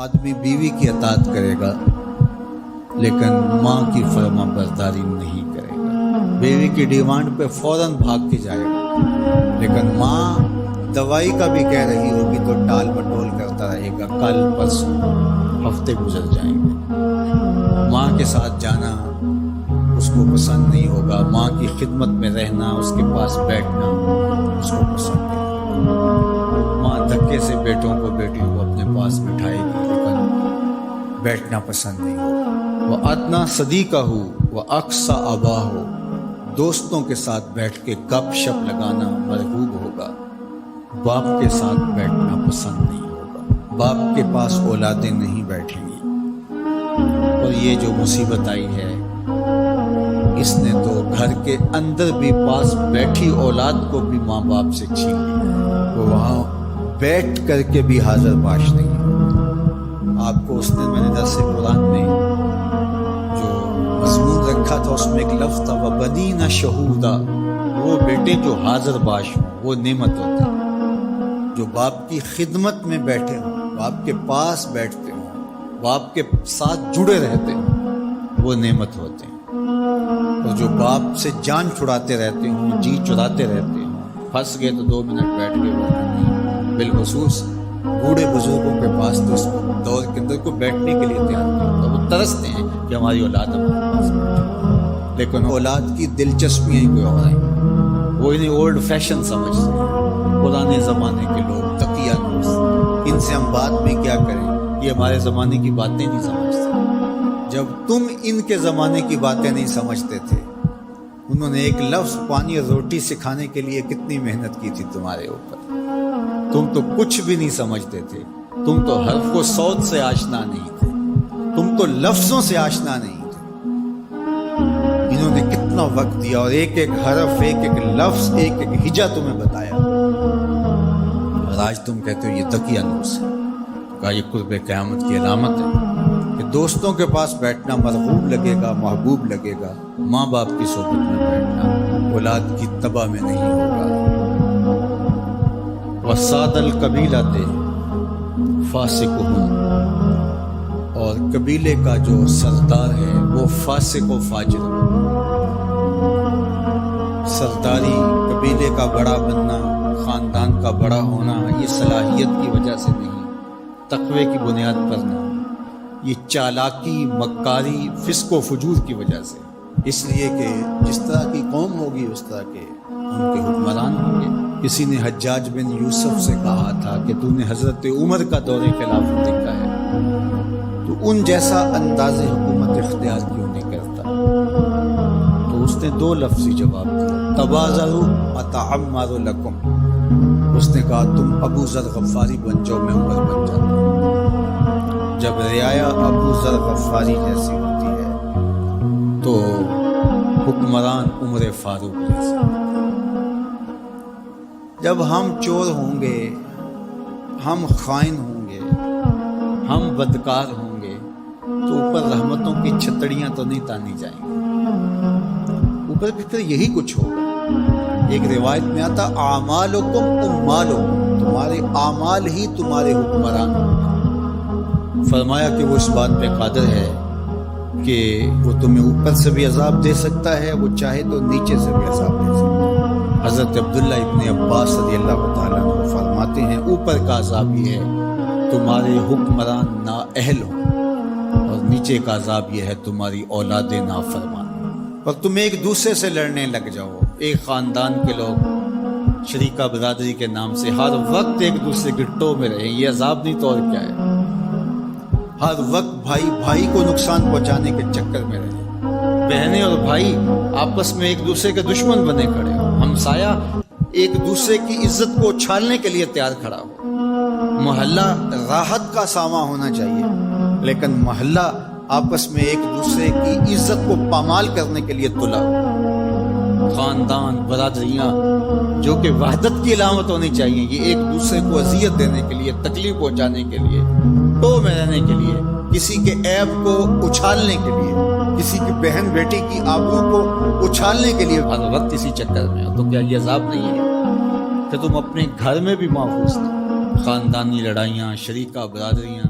آدمی بیوی کی اطاعت کرے گا لیکن ماں کی فرما برداری نہیں کرے گا. بیوی کی ڈیمانڈ پہ فوراً بھاگ کے جائے گا، لیکن ماں دوائی کا بھی کہہ رہی ہوگی تو ٹال مٹول کرتا رہے گا. کل پرسوں ہفتے گزر جائیں گے، ماں کے ساتھ جانا اس کو پسند نہیں ہوگا، ماں کی خدمت میں رہنا، اس کے پاس بیٹھنا اس کو پسند نہیں ہوگا. ماں دھکے سے بیٹوں کو بیٹیوں کو اپنے پاس بٹھائے گی لیکن بیٹھنا پسند نہیں ہوگا. وہ ادنا صدیقہ ہو وہ اقصی آبا ہو، دوستوں کے ساتھ بیٹھ کے گپ شپ لگانا مرغوب ہوگا. باپ کے ساتھ بیٹھنا پسند نہیں ہوگا، باپ کے پاس اولادیں نہیں بیٹھیں گی. اور یہ جو مصیبت آئی ہے اس نے تو گھر کے اندر بھی پاس بیٹھی اولاد کو بھی ماں باپ سے چھین لیا. وہ وہاں بیٹھ کر کے بھی حاضر باش نہیں ہے. آپ کو اس نے میں نے درس قرآن میں جو مضمون رکھا تھا اس میں ایک لفظ تھا وَبَنِينَ شَهُودًا، وہ بیٹے جو حاضر باش ہوں وہ نعمت ہوتے ہیں. جو باپ کی خدمت میں بیٹھے ہوں، باپ کے پاس بیٹھتے ہوں، باپ کے ساتھ جڑے رہتے ہوں، وہ نعمت ہوتے ہیں. اور جو باپ سے جان چھڑاتے رہتے ہوں، جی چراتے رہتے ہوں، پھنس گئے تو 2 منٹ بیٹھ کے نہیں. بالخصوص بوڑھے بزرگوں کے پاس تو اس دور کے اندر کو بیٹھنے کے لیے تیار نہیں ہوتا. وہ ترستے ہیں کہ ہماری اولاد ہمارے پاس بیٹھے، لیکن اولاد کی دلچسپیاں ہی کوئی اور ہیں. وہ انہیں اولڈ فیشن سمجھتے ہیں، پرانے زمانے کے لوگ تقیہ نوز، ان سے ہم بات میں کیا کریں، یہ ہمارے زمانے کی باتیں نہیں سمجھتے. جب تم ان کے زمانے کی باتیں نہیں سمجھتے تھے، انہوں نے ایک لفظ پانی اور روٹی سکھانے کے لیے کتنی محنت کی تھی تمہارے اوپر. تم تو کچھ بھی نہیں سمجھتے تھے، تم تو حرف و صوت سے آشنا نہیں تھے، تم تو لفظوں سے آشنا نہیں تھے. انہوں نے کتنا وقت دیا اور ایک ایک حرف، ایک ایک لفظ، ایک ایک ہجا تمہیں بتایا. اور آج تم کہتے ہو یہ تقیہ نوز ہے. کہا یہ قرب قیامت کی علامت ہے کہ دوستوں کے پاس بیٹھنا مرغوب لگے گا، محبوب لگے گا، ماں باپ کی صحبت میں بیٹھنا اولاد کی تباہ میں نہیں ہوگا. وَسَادَ الْقَبِيلَةِ فَاسِقُهُمْ، اور قبیلے کا جو سردار ہے وہ فاسق و فاجر. سرداری، قبیلے کا بڑا بننا، خاندان کا بڑا ہونا یہ صلاحیت کی وجہ سے نہیں، تقوی کی بنیاد پر نہیں، یہ چالاکی، مکاری، فسق و فجور کی وجہ سے. اس لیے کہ جس طرح کی قوم ہوگی اس طرح کے ان کے حکمران ہوں گے. کسی نے حجاج بن یوسف سے کہا تھا کہ تو نے حضرت عمر کا دور خلافت دیکھا ہے تو ان جیسا انداز حکومت اختیار کیوں نہیں کرتا. تو اس نے 2 لفظی جواب دیا، تبازروا اتعمر لکم. اس نے کہا تم ابو ذر غفاری بن جاؤ، میں عمر بن جاتا ہوں. جب رعایا ابو ذر غفاری جیسی ہوتی ہے تو حکمران عمر فاروق جیسے. جب ہم چور ہوں گے، ہم خائن ہوں گے، ہم بدکار ہوں گے تو اوپر رحمتوں کی چھتڑیاں تو نہیں تانی جائیں گی، اوپر بھی پھر یہی کچھ ہوگا. ایک روایت میں آتا اعمالکم امالکم، تمہارے اعمال ہی تمہارے حکمران ہوں. فرمایا کہ وہ اس بات پہ قادر ہے کہ وہ تمہیں اوپر سے بھی عذاب دے سکتا ہے، وہ چاہے تو نیچے سے بھی عذاب دے سکتا ہے. حضرت عبداللہ ابن عباس رضی اللہ تعالیٰ عنہ فرماتے ہیں اوپر کا عذاب یہ ہے تمہارے حکمران نااہل ہوں، اور نیچے کا عذاب یہ ہے تمہاری اولاد نافرمان. اور تم ایک دوسرے سے لڑنے لگ جاؤ، ایک خاندان کے لوگ شریکہ برادری کے نام سے ہر وقت ایک دوسرے کے ٹو میں رہیں، یہ عذاب نہیں تو اور کیا ہے. ہر وقت بھائی بھائی کو نقصان پہنچانے کے چکر میں رہیں، بہنیں اور بھائی آپس میں ایک دوسرے کے دشمن بنے کھڑے ہو، ہمسایہ ایک دوسرے کی عزت کو اچھالنے کے لیے تیار کھڑا ہو. محلہ راحت کا ساما ہونا چاہیے لیکن محلہ آپس میں ایک دوسرے کی عزت کو پامال کرنے کے لیے تلا ہو. خاندان، برادریاں جو کہ وحدت کی علامت ہونی چاہیے، یہ ایک دوسرے کو اذیت دینے کے لیے، تکلیف پہنچانے کے لیے، ٹو میں رہنے کے لیے، کسی کے عیب کو اچھالنے کے لیے، کسی کی بہن بیٹی کی آبرو کو اچھالنے کے لیے ہر وقت اسی چکر میں ہو. تو کیا یہ عذاب نہیں ہے کہ تم اپنے گھر میں بھی محفوظ نہیں؟ خاندانی لڑائیاں، شریکہ برادریاں،